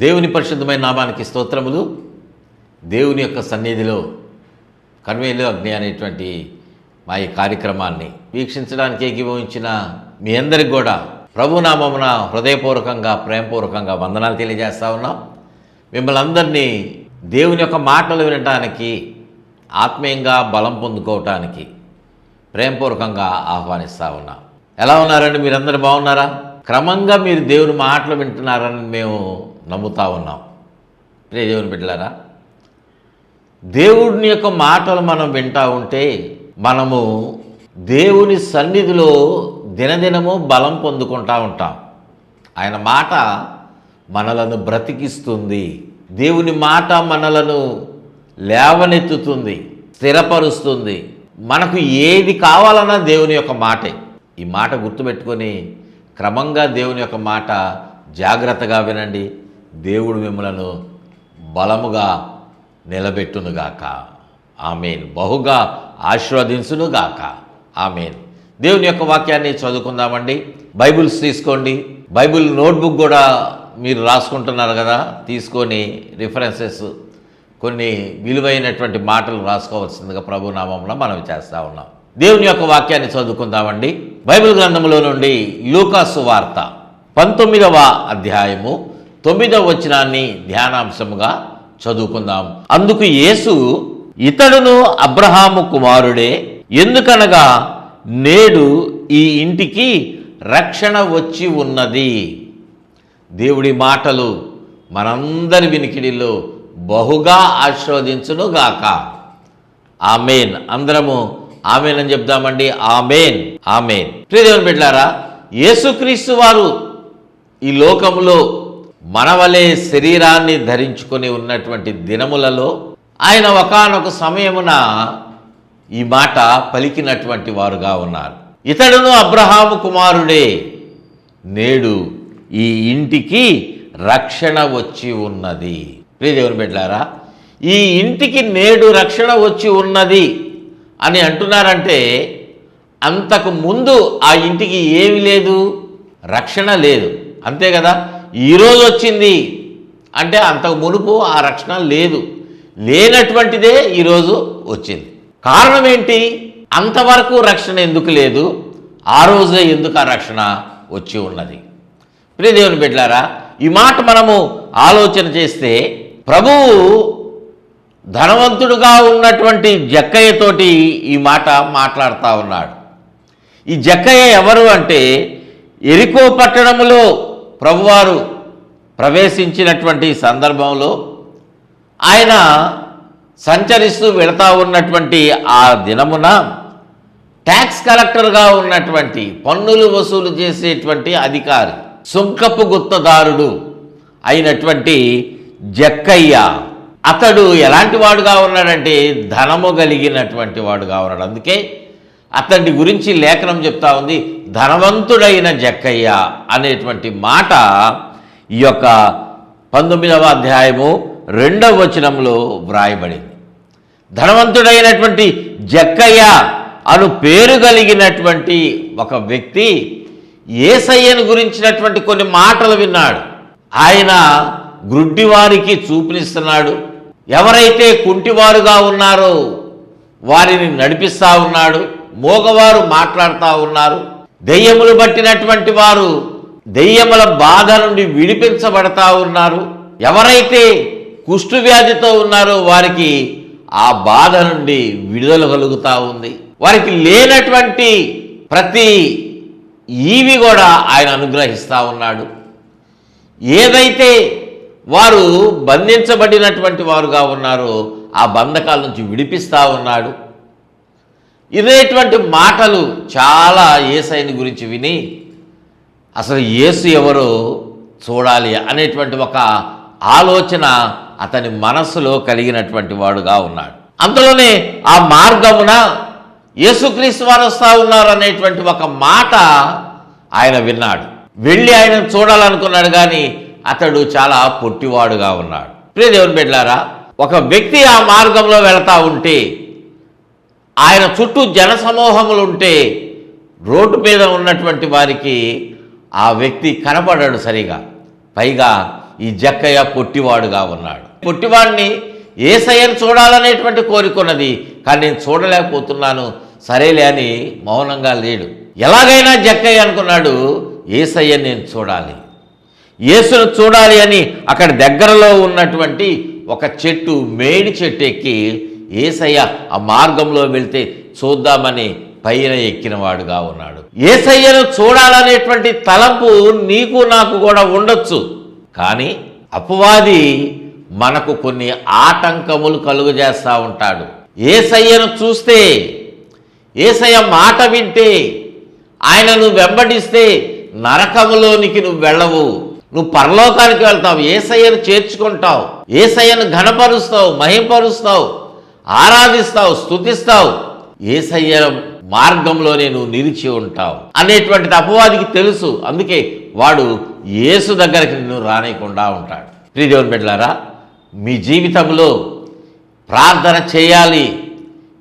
దేవుని పరిశుద్ధమైన నామానికి స్తోత్రములు. దేవుని యొక్క సన్నిధిలో కన్వేలు అగ్ని అనేటువంటి మా ఈ కార్యక్రమాన్ని వీక్షించడానికి ఏకీభవించిన మీ అందరికి కూడా ప్రభునామమున హృదయపూర్వకంగా ప్రేమపూర్వకంగా వందనాలు తెలియజేస్తా ఉన్నాం. మిమ్మల్ని అందరినీ దేవుని యొక్క మాటలు వినటానికి ఆత్మీయంగా బలం పొందుకోవటానికి ప్రేమపూర్వకంగా ఆహ్వానిస్తూ ఉన్నాం. ఎలా ఉన్నారండి? మీరందరూ బాగున్నారా? క్రమంగా మీరు దేవుని మాటలు వింటున్నారని మేము నమ్ముతా ఉన్నాం. ప్రియ దేవుని బిడ్డలారా, దేవుని యొక్క మాటలు మనం వింటూ ఉంటే మనము దేవుని సన్నిధిలో దినదినము బలం పొందుకుంటూ ఉంటాం. ఆయన మాట మనలను బ్రతికిస్తుంది. దేవుని మాట మనలను లేవనెత్తుతుంది, స్థిరపరుస్తుంది. మనకు ఏది కావాలన్నా దేవుని యొక్క మాటే. ఈ మాట గుర్తుపెట్టుకొని క్రమంగా దేవుని యొక్క మాట జాగ్రత్తగా వినండి. దేవుడు మిమ్మలను బలముగా నిలబెట్టునుగాక. ఆమేన్. బహుగా ఆశీర్వదించునుగాక. ఆమేన్. దేవుని యొక్క వాక్యాన్ని చదువుకుందామండి. బైబిల్స్ తీసుకోండి. బైబిల్ నోట్బుక్ కూడా మీరు రాసుకుంటున్నారు కదా, తీసుకొని రిఫరెన్సెస్ కొన్ని విలువైనటువంటి మాటలు రాసుకోవాల్సిందిగా ప్రభు నామమున మనం చేస్తూ ఉన్నాం. దేవుని యొక్క వాక్యాన్ని చదువుకుందామండి. బైబిల్ గ్రంథంలో నుండి లూకా సువార్త 19వ అధ్యాయము 9వ వచనాన్ని ధ్యానాంశముగా చదువుకుందాం. అందుకు యేసు, ఇతడును అబ్రహాము కుమారుడే, ఎందుకనగా నేడు ఈ ఇంటికి రక్షణ వచ్చి ఉన్నది. దేవుడి మాటలు మనందరి వినికిడిలో బహుగా ఆశీర్వదించునుగాక. ఆమేన్. అందరము ఆమేన్ అని చెప్దామండి. ఆమేన్, ఆమేన్. ప్రియ దేవుని బిడ్డలారా, యేసుక్రీస్తు వారు ఈ లోకములో మనవలే శరీరాన్ని ధరించుకొని ఉన్నటువంటి దినములలో ఆయన ఒకానొక సమయమున ఈ మాట పలికినటువంటి వారుగా ఉన్నారు. ఇతడును అబ్రహాము కుమారుడే, నేడు ఈ ఇంటికి రక్షణ వచ్చి ఉన్నది. ప్రియ దేవుని బిడ్డలారా, ఈ ఇంటికి నేడు రక్షణ వచ్చి ఉన్నది అని అంటున్నారంటే అంతకు ముందు ఆ ఇంటికి ఏమి లేదు, రక్షణ లేదు. అంతే కదా. ఈరోజు వచ్చింది అంటే అంతకు మునుపు ఆ రక్షణ లేదు, లేనటువంటిదే ఈరోజు వచ్చింది. కారణం ఏంటి? అంతవరకు రక్షణ ఎందుకు లేదు, ఆ రోజే ఎందుకు ఆ రక్షణ వచ్చి ఉన్నది? ప్రియ దేవుని బిడ్డలారా, ఈ మాట మనము ఆలోచన చేస్తే ప్రభువు ధనవంతుడుగా ఉన్నటువంటి జక్కయ్యతోటి ఈ మాట మాట్లాడుతూ ఉన్నాడు. ఈ జక్కయ్య ఎవరు అంటే, ఎరికో పట్టణములో ప్రభువారు ప్రవేశించినటువంటి సందర్భంలో ఆయన సంచరిస్తూ వెళతా ఉన్నటువంటి ఆ దినమున ట్యాక్స్ కలెక్టర్గా ఉన్నటువంటి, పన్నులు వసూలు చేసేటువంటి అధికారి, సుంకపు గుత్తదారుడు అయినటువంటి జక్కయ్య, అతడు ఎలాంటి వాడుగా ఉన్నాడంటే ధనము కలిగినటువంటి వాడుగా ఉన్నాడు. అందుకే అతడి గురించి లేఖనం చెప్తా ఉంది, ధనవంతుడైన జక్కయ్య అనేటువంటి మాట ఈ యొక్క 19వ అధ్యాయము 2వ వచనంలో వ్రాయబడింది. ధనవంతుడైనటువంటి జక్కయ్య అను పేరు కలిగినటువంటి ఒక వ్యక్తి యేసయ్యను గురించినటువంటి కొన్ని మాటలు విన్నాడు. ఆయన గ్రుడ్డివారికి చూపునిస్తున్నాడు, ఎవరైతే కుంటివారుగా ఉన్నారో వారిని నడిపిస్తూ ఉన్నాడు, మోగవారు మాట్లాడుతూ ఉన్నారు, దెయ్యములు పట్టినటువంటి వారు దెయ్యముల బాధ నుండి విడిపించబడతా ఉన్నారు, ఎవరైతే కుష్టు వ్యాధితో ఉన్నారో వారికి ఆ బాధ నుండి విడుదల కలుగుతూ ఉంది, వారికి లేనటువంటి ప్రతి ఈవి కూడా ఆయన అనుగ్రహిస్తూ ఉన్నాడు. ఏదైతే వారు బంధించబడినటువంటి వారుగా ఉన్నారో ఆ బంధకాల నుంచి విడిపిస్తూ ఉన్నాడు. ఇదేటువంటి మాటలు చాలా యేసయ్యని గురించి విని అసలు యేసు ఎవరో చూడాలి అనేటువంటి ఒక ఆలోచన అతని మనస్సులో కలిగినటువంటి వాడుగా ఉన్నాడు. అంతలోనే ఆ మార్గమున యేసుక్రీస్తు వారు వస్తూ ఉన్నారు అనేటువంటి ఒక మాట ఆయన విన్నాడు. వెళ్ళి ఆయనను చూడాలనుకున్నాడు, కానీ అతడు చాలా పొట్టివాడుగా ఉన్నాడు. ప్రియ దేవుని బిడ్డలారా, ఒక వ్యక్తి ఆ మార్గంలో వెళతా ఉంటే, ఆయన చుట్టూ జనసమూహములు ఉంటే, రోడ్డు మీద ఉన్నటువంటి వారికి ఆ వ్యక్తి కనపడాడు సరిగా. పైగా ఈ జక్కయ్య పొట్టివాడుగా ఉన్నాడు. పొట్టివాడిని యేసయ్యను చూడాలనేటువంటి కోరికున్నది, కానీ నేను చూడలేకపోతున్నాను, సరేలే అని మౌనంగా లేడు. ఎలాగైనా జక్కయ్య అనుకున్నాడు, యేసయ్యని నేను చూడాలి, యేసును చూడాలి అని అక్కడ దగ్గరలో ఉన్నటువంటి ఒక చెట్టు, మేడి చెట్టు ఎక్కి యేసయ్య ఆ మార్గంలో వెళ్తే చూద్దామని పైన ఎక్కినవాడుగా ఉన్నాడు. యేసయ్యను చూడాలనేటువంటి తలంపు నీకు నాకు కూడా ఉండొచ్చు, కానీ అపవాది మనకు కొన్ని ఆటంకములు కలుగజేస్తూ ఉంటాడు. యేసయ్యను చూస్తే, యేసయ్య మాట వింటే, ఆయనను వెంబడిస్తే నరకములోనికి నువ్వు వెళ్ళవు, నువ్వు పరలోకానికి వెళ్తావు, యేసయ్యను చేర్చుకుంటావు, యేసయ్యను ఘనపరుస్తావు, మహింపరుస్తావు, ఆరాధిస్తావు, స్తుతిస్తావు, యేసయ్య మార్గంలోనే నువ్వు నిలిచి ఉంటావు అనేటువంటిది అపవాదికి తెలుసు. అందుకే వాడు యేసు దగ్గరికి నిన్ను రానియకుండా ఉంటాడు. ప్రియదేవుని బిడ్డలారా, మీ జీవితంలో ప్రార్థన చేయాలి,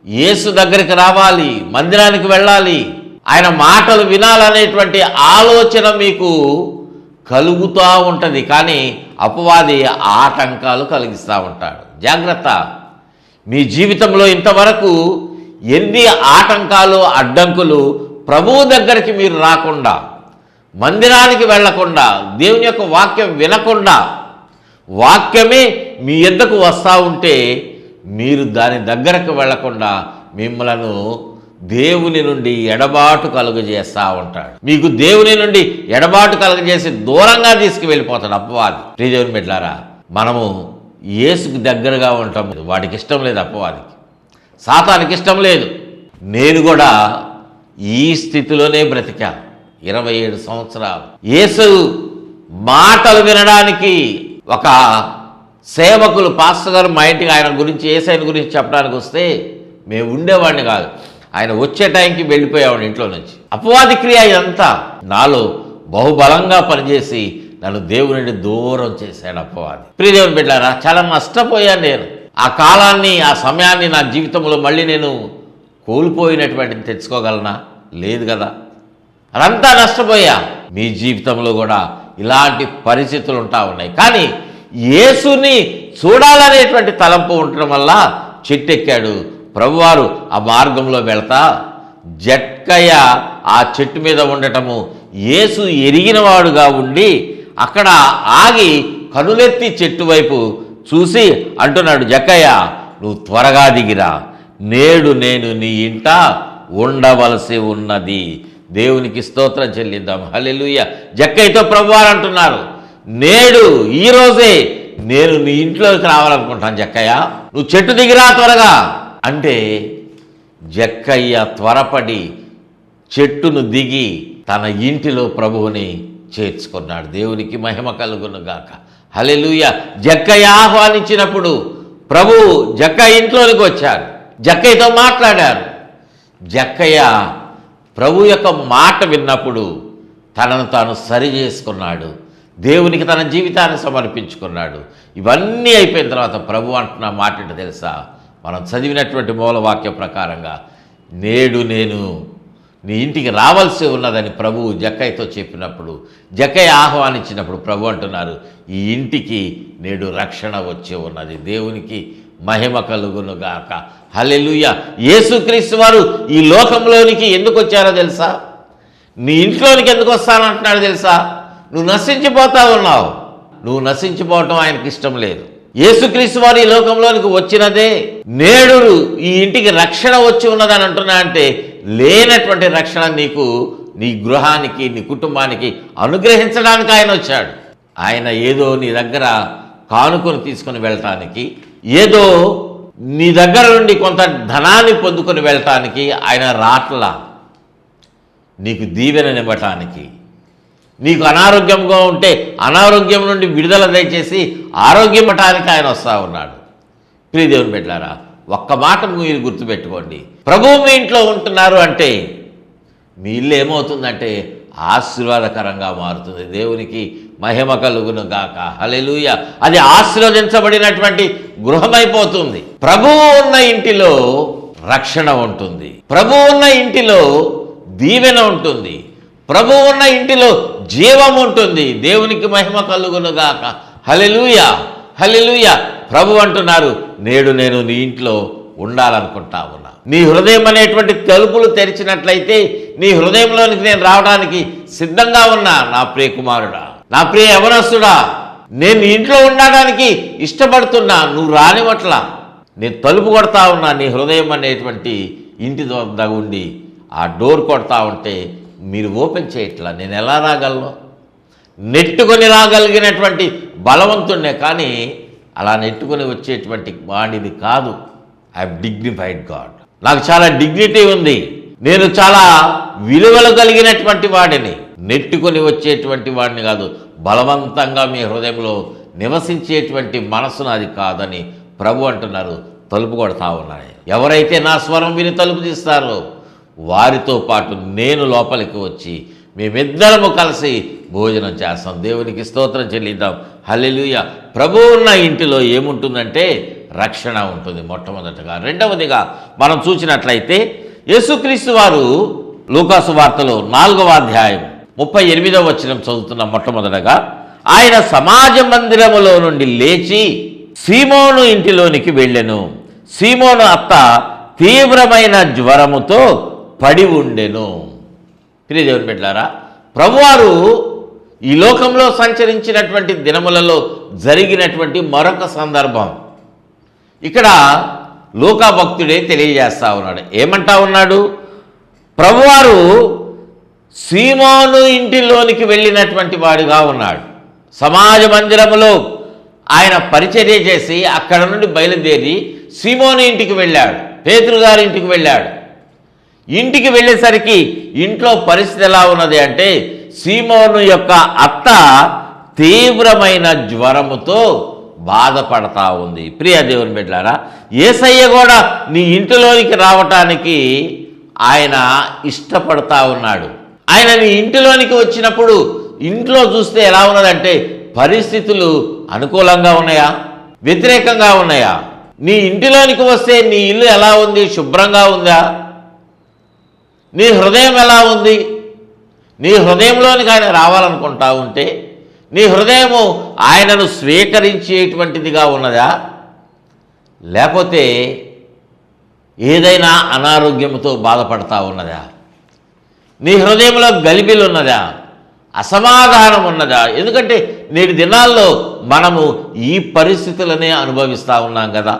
యేసు దగ్గరికి రావాలి, మందిరానికి వెళ్ళాలి, ఆయన మాటలు వినాలనేటువంటి ఆలోచన మీకు కలుగుతూ ఉంటుంది. కానీ అపవాది ఆటంకాలు కలిగిస్తూ ఉంటాడు. జాగ్రత్త. మీ జీవితంలో ఇంతవరకు ఎన్ని ఆటంకాలు, అడ్డంకులు, ప్రభువు దగ్గరికి మీరు రాకుండా, మందిరానికి వెళ్లకుండా, దేవుని యొక్క వాక్యం వినకుండా, వాక్యమే మీ యొద్దకు వస్తూ ఉంటే మీరు దాని దగ్గరకు వెళ్లకుండా మిమ్మలను దేవుని నుండి ఎడబాటు కలుగజేస్తూ ఉంటాడు. మీకు దేవుని నుండి ఎడబాటు కలుగజేసి దూరంగా తీసుకువెళ్ళిపోతాడు అపవాది. ప్రియదేవుని బిడ్డలారా, మనము యేసుకు దగ్గరగా ఉంటాం. వాడికి ఇష్టం లేదు, అపవాదికి, సాతానికి ఇష్టం లేదు. నేను కూడా ఈ స్థితిలోనే బ్రతికా 27 సంవత్సరాలు. యేసు మాటలు వినడానికి ఒక సేవకులు, పాస్టర్ గారు మా ఇంటికి ఆయన గురించి, యేసయ్యని గురించి చెప్పడానికి వస్తే మేము ఉండేవాడిని కాదు. ఆయన వచ్చే టైంకి వెళ్ళిపోయేవాడు ఇంట్లో నుంచి. అపవాది క్రియ ఇదంతా నాలో బహుబలంగా పనిచేసి నన్ను దేవుని నుండి దూరం చేశాడు అపవాది. ప్రియదేవుని బిడ్డలారా, చాలా నష్టపోయాను నేను. ఆ కాలాన్ని, ఆ సమయాన్ని నా జీవితంలో మళ్ళీ నేను కోల్పోయినటువంటిది తెచ్చుకోగలనా? లేదు కదా. అదంతా నష్టపోయా. మీ జీవితంలో కూడా ఇలాంటి పరిస్థితులు ఉంటా ఉన్నాయి. కానీ యేసుని చూడాలనేటువంటి తలంపు ఉండటం వల్ల చెట్టెక్కాడు. ప్రభువారు ఆ మార్గంలో వెళ్తా జక్కయ్య ఆ చెట్టు మీద ఉండటము యేసు ఎరిగినవాడుగా ఉండి అక్కడ ఆగి కనులెత్తి చెట్టు వైపు చూసి అంటున్నాడు, జక్కయ్య నువ్వు త్వరగా దిగిరా, నేడు నేను నీ ఇంట ఉండవలసి ఉన్నది. దేవునికి స్తోత్రం చెల్లిద్దాం. హల్లెలూయా. జక్కయ్యతో ప్రభువారు అంటున్నారు, నేడు ఈరోజే నేను నీ ఇంట్లోకి రావాలనుకుంటాను జక్కయ్య, నువ్వు చెట్టు దిగిరా త్వరగా అంటే జక్కయ్య త్వరపడి చెట్టును దిగి తన ఇంటిలో ప్రభువుని చేర్చుకున్నాడు. దేవునికి మహిమ కలుగునుగాక. హల్లెలూయా. జక్కయ్య ఆహ్వానించినప్పుడు ప్రభు జక్కయ్య ఇంట్లోనికి వచ్చారు, జక్కయ్యతో మాట్లాడారు. జక్కయ్య ప్రభు యొక్క మాట విన్నప్పుడు తనను తాను సరి చేసుకున్నాడు, దేవునికి తన జీవితాన్ని సమర్పించుకున్నాడు. ఇవన్నీ అయిపోయిన తర్వాత ప్రభు అంటున్న మాట ఏంటో తెలుసా? మనం చదివినటువంటి మూలవాక్య ప్రకారంగా నేడు నేను నీ ఇంటికి రావాల్సి ఉన్నదని ప్రభువు జక్కయ్యతో చెప్పినప్పుడు, జక్కయ్య ఆహ్వానించినప్పుడు ప్రభు అంటున్నారు, ఈ ఇంటికి నేడు రక్షణ వచ్చి ఉన్నది. దేవునికి మహిమ కలుగునుగాక. హల్లెలూయా. యేసుక్రీస్తు వారు ఈ లోకంలోనికి ఎందుకు వచ్చారో తెలుసా? నీ ఇంట్లోనికి ఎందుకు వస్తానంటున్నాడు తెలుసా? నువ్వు నశించిపోతా ఉన్నావు. నువ్వు నశించిపోవటం ఆయనకి ఇష్టం లేదు. యేసుక్రీస్తు వారు ఈ లోకంలోనికి వచ్చినదే నేడు ఈ ఇంటికి రక్షణ వచ్చి ఉన్నదని అంటున్నా అంటే లేనటువంటి రక్షణ నీకు, నీ గృహానికి, నీ కుటుంబానికి అనుగ్రహించడానికి ఆయన వచ్చాడు. ఆయన ఏదో నీ దగ్గర కానుకొని తీసుకొని వెళ్ళటానికి, ఏదో నీ దగ్గర నుండి కొంత ధనాన్ని పొందుకొని వెళ్ళటానికి ఆయన రాట్లా. నీకు దీవెననివ్వటానికి, నీకు అనారోగ్యంగా ఉంటే అనారోగ్యం నుండి విడుదల దయచేసి ఆరోగ్యం ఇవ్వటానికి ఆయన వస్తూ ఉన్నాడు. ప్రియదేవుని బిడ్డలారా, ఒక్క మాట మీరు గుర్తుపెట్టుకోండి. ప్రభువు మీ ఇంట్లో ఉంటున్నారు అంటే మీ ఇల్లు ఏమవుతుందంటే ఆశీర్వాదకరంగా మారుతుంది. దేవునికి మహిమ కలుగును గాక. హల్లెలూయా. అది ఆశీర్వదించబడినటువంటి గృహమైపోతుంది. ప్రభువు ఉన్న ఇంటిలో రక్షణ ఉంటుంది, ప్రభువు ఉన్న ఇంటిలో దీవెన ఉంటుంది, ప్రభువు ఉన్న ఇంటిలో జీవం ఉంటుంది. దేవునికి మహిమ కలుగును గాక. హల్లెలూయా, హల్లెలూయా. ప్రభు అంటున్నారు, నేడు నేను నీ ఇంట్లో ఉండాలనుకుంటా ఉన్నా. నీ హృదయం అనేటువంటి తలుపులు తెరిచినట్లయితే నీ హృదయంలోనికి నేను రావడానికి సిద్ధంగా ఉన్నా. నా ప్రియ కుమారుడా, నా ప్రియ యవనస్తుడా, నేను నీ ఇంట్లో ఉండడానికి ఇష్టపడుతున్నా. నువ్వు రానివట్లా. నేను తలుపు కొడతా ఉన్నా. నీ హృదయం అనేటువంటి ఇంటి వద్ద ఉండి ఆ డోర్ కొడతా ఉంటే మీరు ఓపెన్ చేయట్లా. నేను ఎలా రాగలను? నెట్టుకొని రాగలిగినటువంటి బలవంతుణ్ణే, కానీ అలా నెట్టుకొని వచ్చేటువంటి వాడిని కాదు. I'm dignified God. నాకు చాలా డిగ్నిటీ ఉంది. నేను చాలా విలువలు కలిగినటువంటి వాడిని. నెట్టుకొని వచ్చేటువంటి వాడిని కాదు. బలవంతంగా మీ హృదయంలో నివసించేటువంటి మనసు నాది కాదని ప్రభు అంటున్నారు. తలుపు కొడతా ఉన్నాయి. ఎవరైతే నా స్వరం విని తలుపు తీస్తారో వారితో పాటు నేను లోపలికి వచ్చి మేమిద్దరము కలిసి భోజనం చేస్తాం. దేవునికి స్తోత్రం చెల్లిద్దాం. హల్లెలూయా. ప్రభువు ఉన్న ఇంటిలో ఏముంటుందంటే రక్షణ ఉంటుంది మొట్టమొదటగా. రెండవదిగా మనం చూసినట్లయితే యేసుక్రీస్తు వారు లూకాసు వార్తలో 4వ అధ్యాయం 38వ వచనం చదువుతున్న మొట్టమొదటగా, ఆయన సమాజ మందిరములో నుండి లేచి సీమోను ఇంటిలోనికి వెళ్ళెను. సీమోను అత్త తీవ్రమైన జ్వరముతో పడి ఉండెను. ప్రియ దేవుని బిడ్డలారా, ప్రభువారు ఈ లోకంలో సంచరించినటువంటి దినములలో జరిగినటువంటి మరొక సందర్భం ఇక్కడ లూకా భక్తుడే తెలియజేస్తా ఉన్నాడు. ఏమంటా ఉన్నాడు? ప్రభువారు సీమోను ఇంటిలోనికి వెళ్ళినటువంటి వాడుగా ఉన్నాడు. సమాజ మందిరములో ఆయన పరిచర్య చేసి అక్కడ నుండి బయలుదేరి సీమోను ఇంటికి వెళ్ళాడు. పేతురు గారి ఇంటికి వెళ్ళాడు. ఇంటికి వెళ్ళేసరికి ఇంట్లో పరిస్థితి ఎలా ఉన్నది అంటే, సీమోను యొక్క అత్త తీవ్రమైన జ్వరముతో బాధపడతా ఉంది. ప్రియ దేవుని బిడ్డలారా, యేసయ్య కూడా నీ ఇంటిలోనికి రావటానికి ఆయన ఇష్టపడతా ఉన్నాడు. ఆయన నీ ఇంటిలోనికి వచ్చినప్పుడు ఇంట్లో చూస్తే ఎలా ఉన్నదంటే, పరిస్థితులు అనుకూలంగా ఉన్నాయా, వ్యతిరేకంగా ఉన్నాయా? నీ ఇంటిలోనికి వస్తే నీ ఇల్లు ఎలా ఉంది? శుభ్రంగా ఉందా? నీ హృదయం ఎలా ఉంది? నీ హృదయంలోనికి ఆయన రావాలనుకుంటా ఉంటే నీ హృదయము ఆయనను స్వీకరించేటువంటిదిగా ఉన్నదా, లేకపోతే ఏదైనా అనారోగ్యంతో బాధపడతా ఉన్నదా? నీ హృదయంలో గలిబిలు ఉన్నదా, అసమాధానం ఉన్నదా? ఎందుకంటే నేటి దినాల్లో మనము ఈ పరిస్థితులనే అనుభవిస్తూ ఉన్నాం కదా.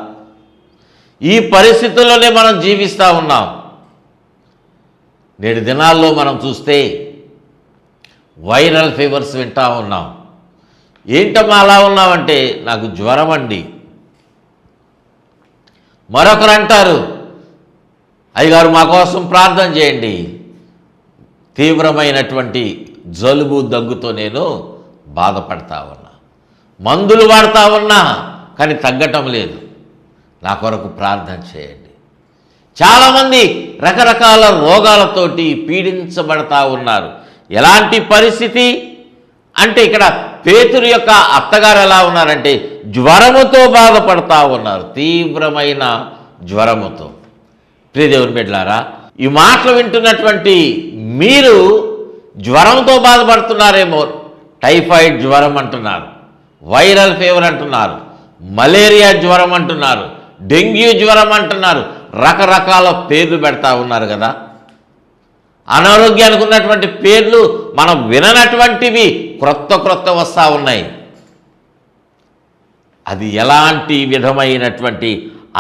ఈ పరిస్థితుల్లోనే మనం జీవిస్తూ ఉన్నాం. నేటి దినాల్లో మనం చూస్తే వైరల్ ఫీవర్స్ వింటూ ఉన్నాం. ఏంటమ్మా అలా ఉన్నామంటే, నాకు జ్వరం అండి. మరొకరు అంటారు, అయ్యగారు మా కోసం ప్రార్థన చేయండి, తీవ్రమైనటువంటి జలుబు దగ్గుతో నేను బాధపడతా ఉన్నా, మందులు వాడుతూ ఉన్నా కానీ తగ్గటం లేదు, నా కొరకు ప్రార్థన చేయండి. చాలామంది రకరకాల రోగాలతోటి పీడించబడతా ఉన్నారు. ఎలాంటి పరిస్థితి అంటే, ఇక్కడ పేతురు యొక్క అత్తగారు ఎలా ఉన్నారంటే జ్వరముతో బాధపడతా ఉన్నారు, తీవ్రమైన జ్వరముతో. ప్రియదేవుని బిడ్డలారా, ఈ మాటలు వింటున్నటువంటి మీరు జ్వరంతో బాధపడుతున్నారేమో. టైఫాయిడ్ జ్వరం అంటున్నారు, వైరల్ ఫీవర్ అంటున్నారు, మలేరియా జ్వరం అంటున్నారు, డెంగ్యూ జ్వరం అంటున్నారు, రకరకాల పేర్లు పెడతా ఉన్నారు కదా. అనారోగ్యానికి ఉన్నటువంటి పేర్లు మనం విననటువంటివి క్రొత్త వస్తూ ఉన్నాయి. అది ఎలాంటి విధమైనటువంటి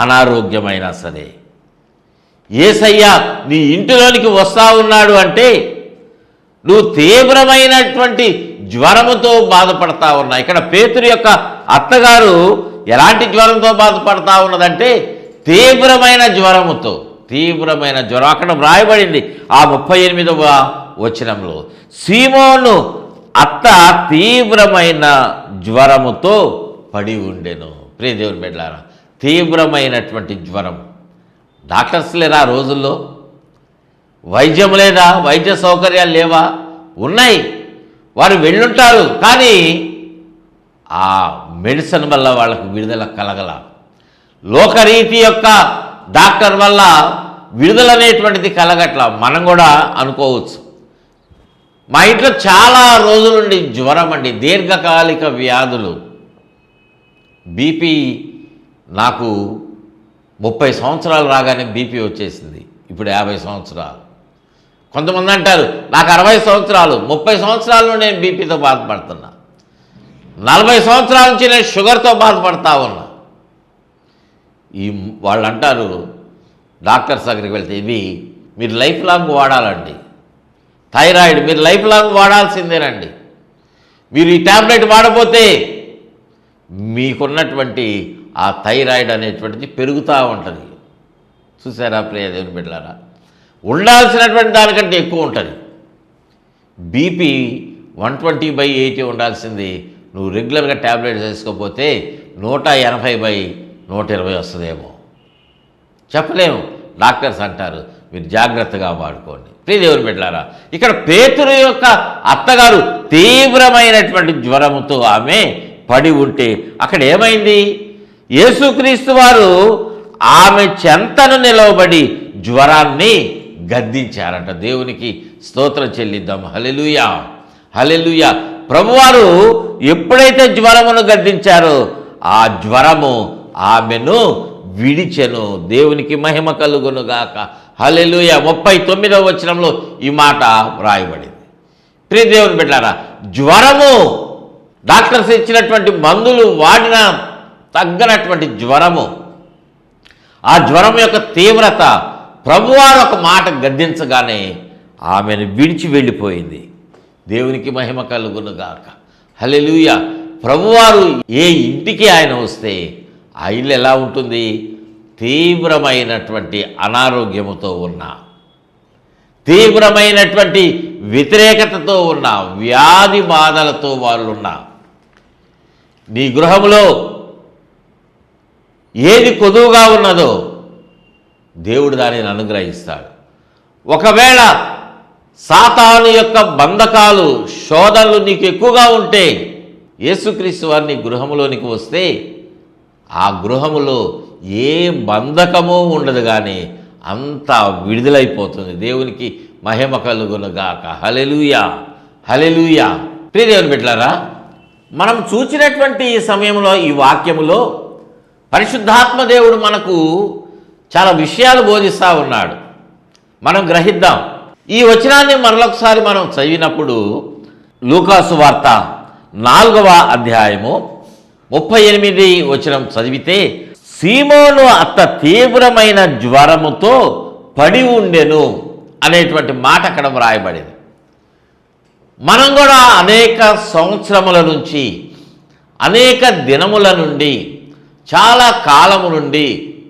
అనారోగ్యమైనా సరే, యేసయ్య నీ ఇంటిలోనికి వస్తూ ఉన్నాడు అంటే నువ్వు తీవ్రమైనటువంటి జ్వరముతో బాధపడతా ఉన్నా. ఇక్కడ పేతురు యొక్క అత్తగారు ఎలాంటి జ్వరంతో బాధపడతా ఉన్నదంటే తీవ్రమైన జ్వరముతో. తీవ్రమైన జ్వరం అక్కడ వ్రాయబడింది ఆ 38వ వచనంలో. సీమోను అత్త తీవ్రమైన జ్వరముతో పడి ఉండెను. ప్రియ దేవుని బిడ్డలారా, తీవ్రమైనటువంటి జ్వరం. డాక్టర్స్ లేరా ఆ రోజుల్లో? వైద్యం లేదా? వైద్య సౌకర్యాలు లేవా? ఉన్నాయి, వారు వెళ్ళుంటారు. కానీ ఆ మెడిసిన్ వల్ల వాళ్ళకు విడుదల కలగల. లోకరీతి యొక్క డాక్టర్ వల్ల విడుదల అనేటువంటిది కలగట్ల. మనం కూడా అనుకోవచ్చు, మా ఇంట్లో చాలా రోజుల నుండి జ్వరం అండి, దీర్ఘకాలిక వ్యాధులు. బీపీ నాకు 30 సంవత్సరాలు రాగానే బీపీ వచ్చేసింది, ఇప్పుడు 50 సంవత్సరాలు. కొంతమంది అంటారు నాకు 60 సంవత్సరాలు, 30 సంవత్సరాల్లో నేను బీపీతో బాధపడుతున్నా, 40 సంవత్సరాల నుంచి నేను షుగర్తో బాధపడతా ఉన్నా. వాళ్ళు అంటారు డాక్టర్స్ దగ్గరికి వెళ్తే, ఇవి మీరు లైఫ్ లాంగ్ వాడాలండి, థైరాయిడ్ మీరు లైఫ్ లాంగ్ వాడాల్సిందేనండి, మీరు ఈ ట్యాబ్లెట్ వాడపోతే మీకున్నటువంటి ఆ థైరాయిడ్ అనేటువంటిది పెరుగుతూ ఉంటుంది. చూసారా ప్రియ దేవుని బిడ్డలారా, ఉండాల్సినటువంటి దానికంటే ఎక్కువ ఉంటుంది. బీపీ 120/80 ఉండాల్సింది నువ్వు రెగ్యులర్గా ట్యాబ్లెట్స్ వేసుకోకపోతే 180/120 వస్తుందేమో, చెప్పలేము. డాక్టర్స్ అంటారు మీరు జాగ్రత్తగా వాడుకోండి. ప్రియ దేవుని బిడ్డలారా, ఇక్కడ పేతురు యొక్క అత్తగారు తీవ్రమైనటువంటి జ్వరముతో ఆమె పడి ఉంటే అక్కడ ఏమైంది? యేసుక్రీస్తు వారు ఆమె చెంతను నిలవబడి జ్వరాన్ని గద్దించారంట. దేవునికి స్తోత్రం చెల్లిద్దాం. హల్లెలూయా, హల్లెలూయా. ప్రభువారు ఎప్పుడైతే జ్వరమును గద్దించారో ఆ జ్వరము ఆమెను విడిచెను. దేవునికి మహిమ కలుగునుగాక. హల్లెలూయా. 39వ వచనంలో ఈ మాట వ్రాయబడింది. ప్రియ దేవుని బిడ్డలారా, జ్వరము డాక్టర్స్ ఇచ్చినటువంటి మందులు వాడిన తగ్గనటువంటి జ్వరము, ఆ జ్వరం యొక్క తీవ్రత ప్రభువారు ఒక మాట గద్దించగానే ఆమెను విడిచి వెళ్ళిపోయింది. దేవునికి మహిమ కలుగునుగాక. హల్లెలూయా. ప్రభువారు ఏ ఇంటికి ఆయన వస్తే ఆ ఇల్లు ఎలా ఉంటుంది? తీవ్రమైనటువంటి అనారోగ్యముతో ఉన్న, తీవ్రమైనటువంటి వ్యతిరేకతతో ఉన్న, వ్యాధి బాధలతో వాళ్ళు ఉన్న, నీ గృహంలో ఏది కొదువుగా ఉన్నదో దేవుడు దానిని అనుగ్రహిస్తాడు. ఒకవేళ సాతాను యొక్క బంధకాలు, శోధనలు నీకు ఎక్కువగా ఉంటే యేసుక్రీస్తు వారిని గృహంలోనికి వస్తే ఆ గృహములో ఏ బంధకమూ ఉండదు, కానీ అంతా విడుదలైపోతుంది. దేవునికి మహిమ కలుగునుగాక. హల్లెలూయా, హల్లెలూయా. ప్రియ దేవుని బిడ్డలారా, మనం చూసినటువంటి ఈ సమయంలో ఈ వాక్యములో పరిశుద్ధాత్మ దేవుడు మనకు చాలా విషయాలు బోధిస్తూ ఉన్నాడు. మనం గ్రహిద్దాం. ఈ వచనాన్ని మరొకసారి మనం చదివినప్పుడు లూకాసు వార్త 4వ అధ్యాయము 38 వచనం చదివితే, సీమోను అత్త తీవ్రమైన జ్వరముతో పడి ఉండెను అనేటువంటి మాట అక్కడ వ్రాయబడింది. మనం కూడా అనేక సంవత్సరముల నుంచి, అనేక దినముల నుండి, చాలా కాలము నుండి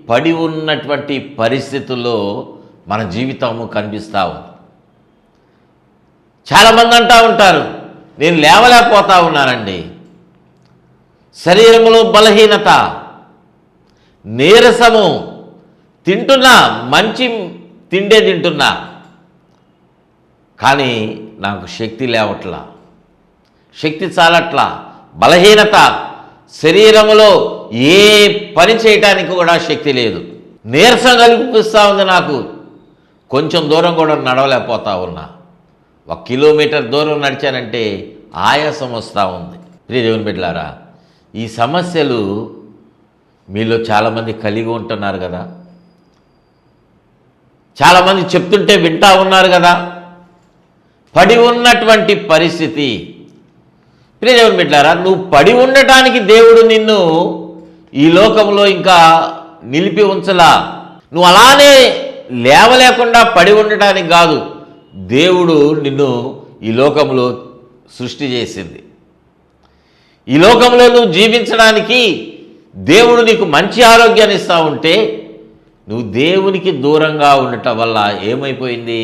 పడి ఉన్నటువంటి పరిస్థితుల్లో మన జీవితము కనిపిస్తూ ఉంది. చాలామంది అంటూ ఉంటారు నేను లేవలేకపోతా ఉన్నానండి, శరీరంలో బలహీనత, నీరసము, తింటున్నా మంచి తిండే తింటున్నా కానీ నాకు శక్తి లేవట్లా, శక్తి చాలట్లా, బలహీనత, శరీరములో ఏ పని చేయటానికి కూడా శక్తి లేదు, నీరసం కల్పిస్తూ ఉంది, నాకు కొంచెం దూరం కూడా నడవలేకపోతా ఉన్నా, 1 కిలోమీటర్ దూరం నడిచానంటే ఆయాసం వస్తూ ఉంది. ప్రియ దేవుని బిడ్డలారా, ఈ సమస్యలు మీలో చాలామంది కలిగి ఉంటున్నారు కదా, చాలామంది చెప్తుంటే వింటా ఉన్నారు కదా. పడి ఉన్నటువంటి పరిస్థితి, ప్రియ దేవుని బిడ్డలారా, నువ్వు పడి ఉండటానికి దేవుడు నిన్ను ఈ లోకంలో ఇంకా నిలిపి ఉంచలా. నువ్వు అలానే లేవలేకుండా పడి ఉండటానికి కాదు, దేవుడు నిన్ను ఈ లోకంలో సృష్టి చేసింది. ఈ లోకంలో నువ్వు జీవించడానికి దేవుడు నీకు మంచి ఆరోగ్యాన్ని ఇస్తూ ఉంటే నువ్వు దేవునికి దూరంగా ఉండటం వల్ల ఏమైపోయింది?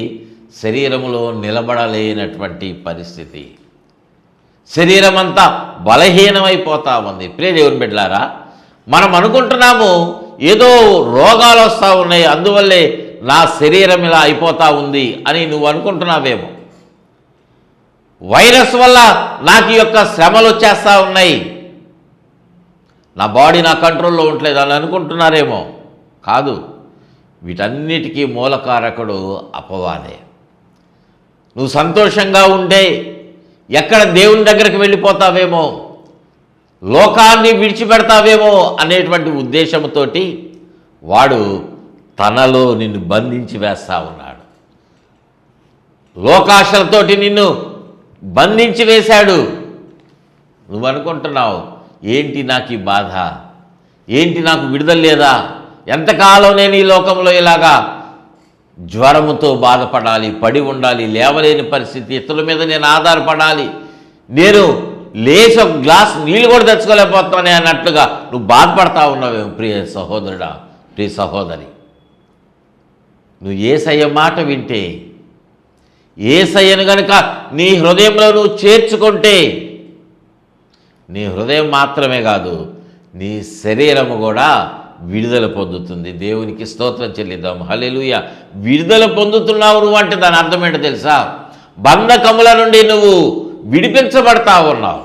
శరీరంలో నిలబడలేనటువంటి పరిస్థితి, శరీరం అంతా బలహీనమైపోతూ ఉంది. ప్రియ దేవుని బిడ్డలారా, మనం అనుకుంటున్నాము ఏదో రోగాలు వస్తూ ఉన్నాయి, అందువల్లే నా శరీరం ఇలా అయిపోతూ ఉంది అని నువ్వు అనుకుంటున్నావేమో. వైరస్ వల్ల నాకు ఈ యొక్క శ్రమలు వచ్చేస్తూ ఉన్నాయి, నా బాడీ నా కంట్రోల్లో ఉండలేదు అని అనుకుంటున్నారేమో. కాదు, వీటన్నిటికీ మూలకారకుడు అపవాదే. నువ్వు సంతోషంగా ఉండే ఎక్కడ దేవుని దగ్గరికి వెళ్ళిపోతావేమో, లోకాన్ని విడిచిపెడతావేమో అనేటువంటి ఉద్దేశంతో వాడు తనలో నిన్ను బంధించి వేస్తా ఉన్నాడు. లోకాశలతోటి నిన్ను బంధించి వేశాడు. నువ్వు అనుకుంటున్నావు, ఏంటి నాకు ఈ బాధ, ఏంటి నాకు విడుదల లేదా, ఎంతకాలం నేను ఈ లోకంలో ఇలాగా జ్వరముతో బాధపడాలి, పడి ఉండాలి, లేవలేని పరిస్థితి, ఇతరుల మీద నేను ఆధారపడాలి, నేను లేచి ఒక గ్లాస్ నీళ్ళు కూడా తెచ్చుకోలేకపోతానే అన్నట్లుగా నువ్వు బాధపడతా ఉన్నావేమో ప్రియ సహోదరుడా, ప్రియ సహోదరి. నువ్వు యేసయ్య మాట వింటే, యేసయ్యను కనుక నీ హృదయంలో నువ్వు చేర్చుకుంటే, నీ హృదయం మాత్రమే కాదు, నీ శరీరము కూడా విడుదల పొందుతుంది. దేవునికి స్తోత్రం చెల్లిద్దాం. హల్లెలూయా. విడుదల పొందుతున్నావు నువ్వు అంటే దాని అర్థం ఏంటో తెలుసా? బంధకముల నుండి నువ్వు విడిపించబడతా ఉన్నావు.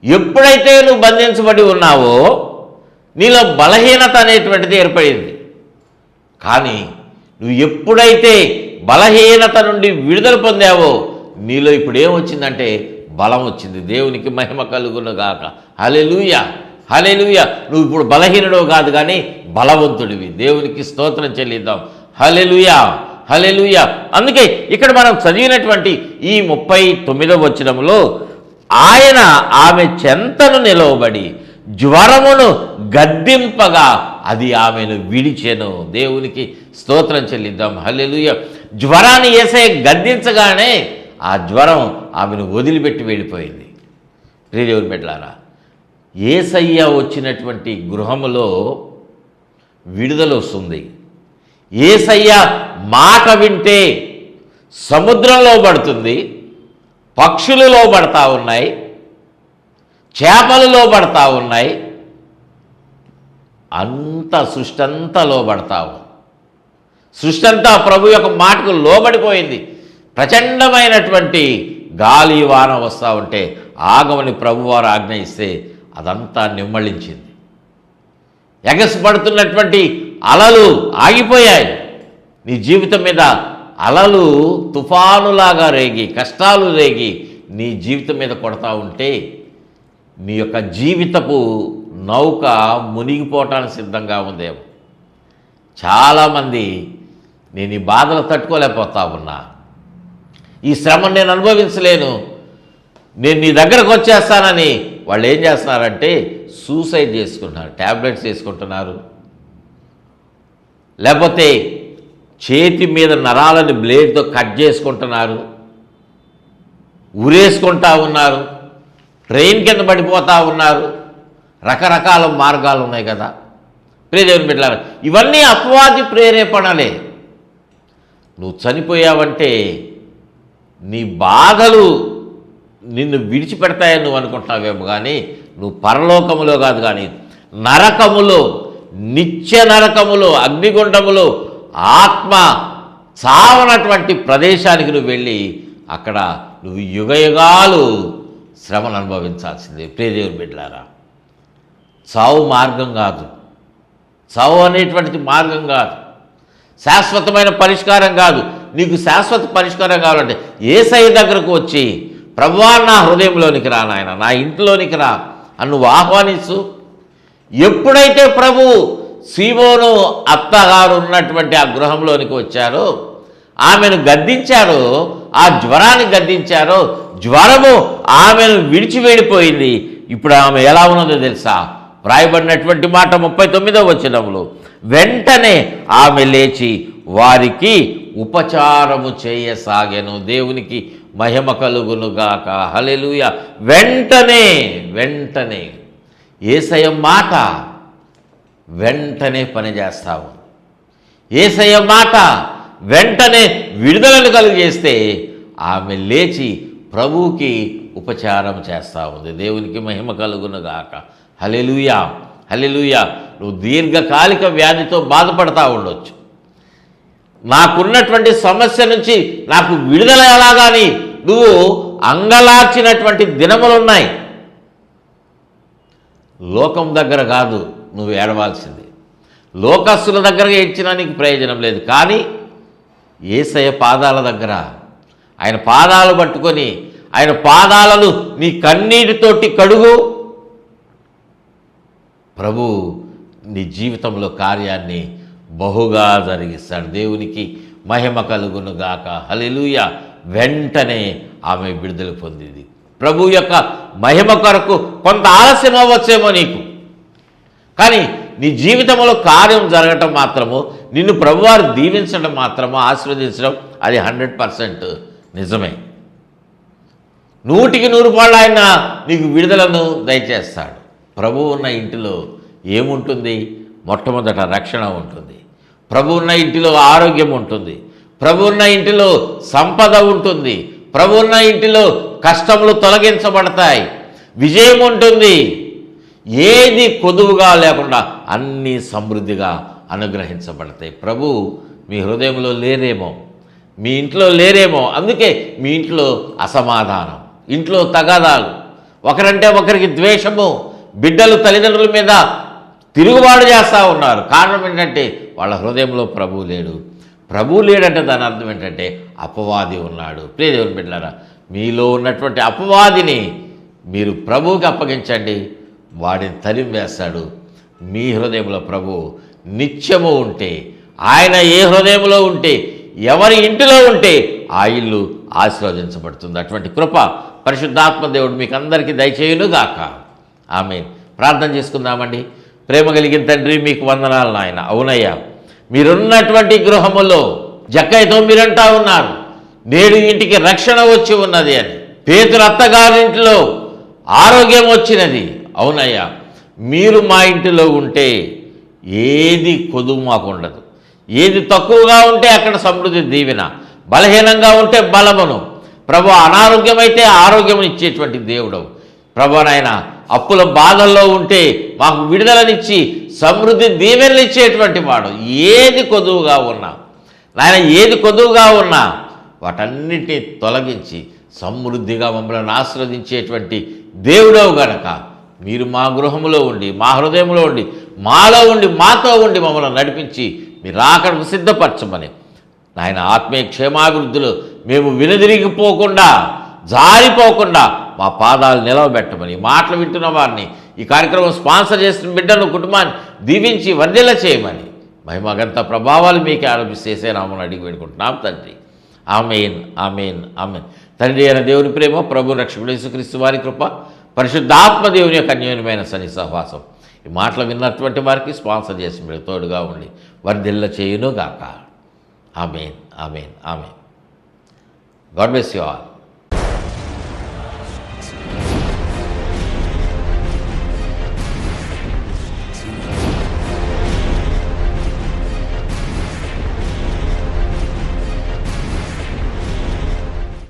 ఎప్పుడైతే నువ్వు బంధించబడి ఉన్నావో నీలో బలహీనత అనేటువంటిది ఏర్పడింది. కానీ నువ్వు ఎప్పుడైతే బలహీనత నుండి విడుదల పొందావో నీలో ఇప్పుడు ఏమొచ్చిందంటే బలం వచ్చింది. దేవునికి మహిమ కలుగును గాక. హల్లెలూయా, హల్లెలూయా. నువ్వు ఇప్పుడు బలహీనుడు కాదు కానీ బలవంతుడివి. దేవునికి స్తోత్రం చెల్లిద్దాం. హల్లెలూయా, హల్లెలూయా. అందుకే ఇక్కడ మనం చదివినటువంటి ఈ 39వ వచనంలో ఆయన ఆమె చెంతను నిలవబడి జ్వరమును గద్దింపగా అది ఆమెను విడిచెను. దేవునికి స్తోత్రం చెల్లిద్దాం. హల్లెలూయా. జ్వరాన్ని యేసయ్య గద్దించగానే ఆ జ్వరం ఆమెను వదిలిపెట్టి వెళ్ళిపోయింది. ప్రియదేవుని బిడ్డలారా, యేసయ్య వచ్చినటువంటి గృహములో విడుదల వస్తుంది. యేసయ్య మాట వింటే సముద్రంలో పడుతుంది, పక్షులు లోబడతా ఉన్నాయి, చేపలు లోబడతా ఉన్నాయి, అంత సృష్టి అంతా లోబడతావు. సృష్టి అంతా ప్రభు యొక్క మాటకు లోబడిపోయింది. ప్రచండమైనటువంటి గాలి వాన వస్తూ ఉంటే ఆగమని ప్రభువారు ఆజ్ఞ ఇస్తే అదంతా నిమ్మళించింది. ఎగసిపడుతున్నటువంటి అలలు ఆగిపోయాయి. నీ జీవితం మీద అలలు తుఫానులాగా రేగి, కష్టాలు రేగి నీ జీవితం మీద కొడతా ఉంటే నీ యొక్క జీవితపు నౌక మునిగిపోవటానికి సిద్ధంగా ఉందేమో. చాలామంది నేను ఈ బాధలు తట్టుకోలేకపోతా ఉన్నా, ఈ శ్రమను నేను అనుభవించలేను, నేను నీ దగ్గరకు వచ్చేస్తానని వాళ్ళు ఏం చేస్తున్నారంటే సూసైడ్ చేసుకుంటున్నారు, ట్యాబ్లెట్స్ వేసుకుంటున్నారు, లేకపోతే చేతి మీద నరాలని బ్లేడ్తో కట్ చేసుకుంటున్నారు, ఉరేసుకుంటా ఉన్నారు, ట్రైన్ కింద పడిపోతూ ఉన్నారు. రకరకాల మార్గాలు ఉన్నాయి కదా ప్రియదేవుని బిడ్డలారా. ఇవన్నీ అపవాది ప్రేరేపణలే. నువ్వు చనిపోయావంటే నీ బాధలు నిన్ను విడిచిపెడతాయని నువ్వు అనుకుంటున్నావేమో, కానీ నువ్వు పరలోకములో కాదు కానీ నరకములో, నిత్య నరకములో, అగ్నిగుండములో, ఆత్మ చావనటువంటి ప్రదేశానికి నువ్వు వెళ్ళి అక్కడ నువ్వు యుగయుగాలు శ్రమను అనుభవించాల్సిందే. ప్రియదేవుని బిడ్డలారా, చావు మార్గం కాదు, చావు అనేటువంటిది మార్గం కాదు, శాశ్వతమైన పరిష్కారం కాదు. నీకు శాశ్వత పరిష్కారం కావాలంటే యేసయ్య దగ్గరకు వచ్చి ప్రభువా నా హృదయంలోనికి రా నాయన, నా ఇంట్లోనికి రా అని నువ్వు ఆహ్వానించు. ఎప్పుడైతే ప్రభు సీమోను అత్తగారు ఉన్నటువంటి ఆ గృహంలోనికి వచ్చారో, ఆమెను గద్దించారో, ఆ జ్వరాన్ని గద్దించారో, జ్వరము ఆమెను విడిచి వెళ్ళిపోయింది. ఇప్పుడు ఆమె ఎలా ఉన్నదో తెలుసా? వ్రాయబడినటువంటి మాట 39వ వచనంలో, వెంటనే ఆమె లేచి వారికి ఉపచారము చేయసాగెను. దేవునికి మహిమ కలుగునుగాక. హల్లెలూయా. వెంటనే వెంటనే యేసయ్య మాట వెంటనే పనిచేస్తావు. యేసయ్య మాట వెంటనే విడుదలను కలుగజేస్తే ఆమె లేచి ప్రభువుకి ఉపచారం చేస్తూ ఉంది. దేవునికి మహిమ కలుగునుగాక. హల్లెలూయా, హల్లెలూయా. నువ్వు దీర్ఘకాలిక వ్యాధితో బాధపడతా ఉండొచ్చు. నాకున్నటువంటి సమస్య నుంచి నాకు విడుదల ఎలాగాని నువ్వు అంగలార్చినటువంటి దినములున్నాయి. లోకం దగ్గర కాదు నువ్వు ఏడవాల్సింది, లోకస్తుల దగ్గర ఏడ్చినా నీకు ప్రయోజనం లేదు. కానీ యేసయ్య పాదాల దగ్గర, ఆయన పాదాలు పట్టుకొని ఆయన పాదాలను నీ కన్నీటితోటి కడుగు. ప్రభు నీ జీవితంలో కార్యాన్ని బహుగా జరిగిస్తాడు. దేవునికి మహిమ కలుగునుగాక. హల్లెలూయా. వెంటనే ఆమె విడుదల పొందింది. ప్రభు యొక్క మహిమ కొరకు కొంత ఆలస్యం అవ్వచ్చేమో నీకు, కానీ నీ జీవితంలో కార్యం జరగటం మాత్రము, నిన్ను ప్రభువారు దీవించడం మాత్రము, ఆశీర్వదించడం అది 100% నిజమే. 100% ఆయన నీకు విడుదలను దయచేస్తాడు. ప్రభు ఉన్న ఇంటిలో ఏముంటుంది? మొట్టమొదట రక్షణ ఉంటుంది. ప్రభు ఉన్న ఇంటిలో ఆరోగ్యం ఉంటుంది. ప్రభు ఉన్న ఇంటిలో సంపద ఉంటుంది. ప్రభు ఉన్న ఇంటిలో కష్టములు తొలగించబడతాయి. విజయం ఉంటుంది. ఏది కొదువుగా లేకుండా అన్నీ సమృద్ధిగా అనుగ్రహించబడతాయి. ప్రభు మీ హృదయంలో లేరేమో, మీ ఇంట్లో లేరేమో, అందుకే మీ ఇంట్లో అసమాధానం, ఇంట్లో తగాదాలు, ఒకరంటే ఒకరికి ద్వేషము, బిడ్డలు తల్లిదండ్రుల మీద తిరుగుబాటు చేస్తూ ఉన్నారు. కారణం ఏంటంటే వాళ్ళ హృదయంలో ప్రభువు లేడు. ప్రభువు లేడంటే దాని అర్థం ఏంటంటే అపవాది ఉన్నాడు. ప్రియ దేవుని బిడ్డలారా, మీలో ఉన్నటువంటి అపవాదిని మీరు ప్రభువుకి అప్పగించండి, వాడిని తరిమి వేస్తాడు. మీ హృదయంలో ప్రభువు నిత్యము ఉంటే, ఆయన ఏ హృదయంలో ఉంటే, ఎవరి ఇంటిలో ఉంటే ఆ ఇల్లు ఆశీర్వదించబడుతుంది. అటువంటి కృప పరిశుద్ధాత్మ దేవుడు మీకు అందరికీ దయచేయునుగాక. ఆమేన్. ప్రార్థన చేసుకుందామండి. ప్రేమ కలిగిన తండ్రి, మీకు వందనాలు నాయన. అవునయ్యా, మీరున్నటువంటి గృహములో జక్కయ్యతో మీరంటా ఉన్నారు, నేడు ఇంటికి రక్షణ వచ్చి ఉన్నది అని. పేతురు అత్తగారింటిలో ఆరోగ్యం వచ్చినది. అవునయ్యా, మీరు మా ఇంటిలో ఉంటే ఏది కొదువు మాకు ఉండదు. ఏది తక్కువగా ఉంటే అక్కడ సమృద్ధి దీవెన, బలహీనంగా ఉంటే బలమును, ప్రభు అనారోగ్యమైతే ఆరోగ్యం ఇచ్చేటువంటి దేవుడు. ప్రభు నాయన, అప్పుల బాధల్లో ఉంటే మాకు విడుదలనిచ్చి సమృద్ధి దీవెనలు ఇచ్చేటువంటి వాడు. ఏది కొదువుగా ఉన్నా నాయన, ఏది కొదువుగా ఉన్నా వాటన్నిటిని తొలగించి సమృద్ధిగా మమ్మల్ని ఆశీర్వదించేటువంటి దేవుడవు గనక మీరు మా గృహంలో ఉండి, మా హృదయంలో ఉండి, మాలో ఉండి, మాతో ఉండి మమ్మల్ని నడిపించి మీరు అక్కడికి సిద్ధపరచమని నాయన, ఆత్మీయ క్షేమాభివృద్ధిలో మేము వినదిరిగిపోకుండా, జారిపోకుండా మా పాదాలు నిలవబెట్టమని, మాటలు వింటున్న వారిని, ఈ కార్యక్రమం స్పాన్సర్ చేస్తున్న బిడ్డను, కుటుంబాన్ని దీవించి వర్ధిల్ల చేయమని, మహిమగంత ప్రభావాలు మీకే ఆరోపిస్తే నామని అడిగి పెట్టుకుంటున్నాం తండ్రి. ఆమేన్, ఆమేన్, ఆమేన్. తండ్రి అయిన దేవుని ప్రేమ, ప్రభు రక్షకుడు యేసుక్రీస్తు వారి కృప, పరిశుద్ధాత్మ దేవుని యొక్క అన్యోన్యమైన సన్ని సహవాసం ఈ మాటలు విన్నటువంటి వారికి స్పాన్సర్ చేసి మీరు తోడుగా ఉండి వర్ధిల్ల చేయునుగాక. ఆమేన్, ఆమేన్, ఆమేన్. God bless you all.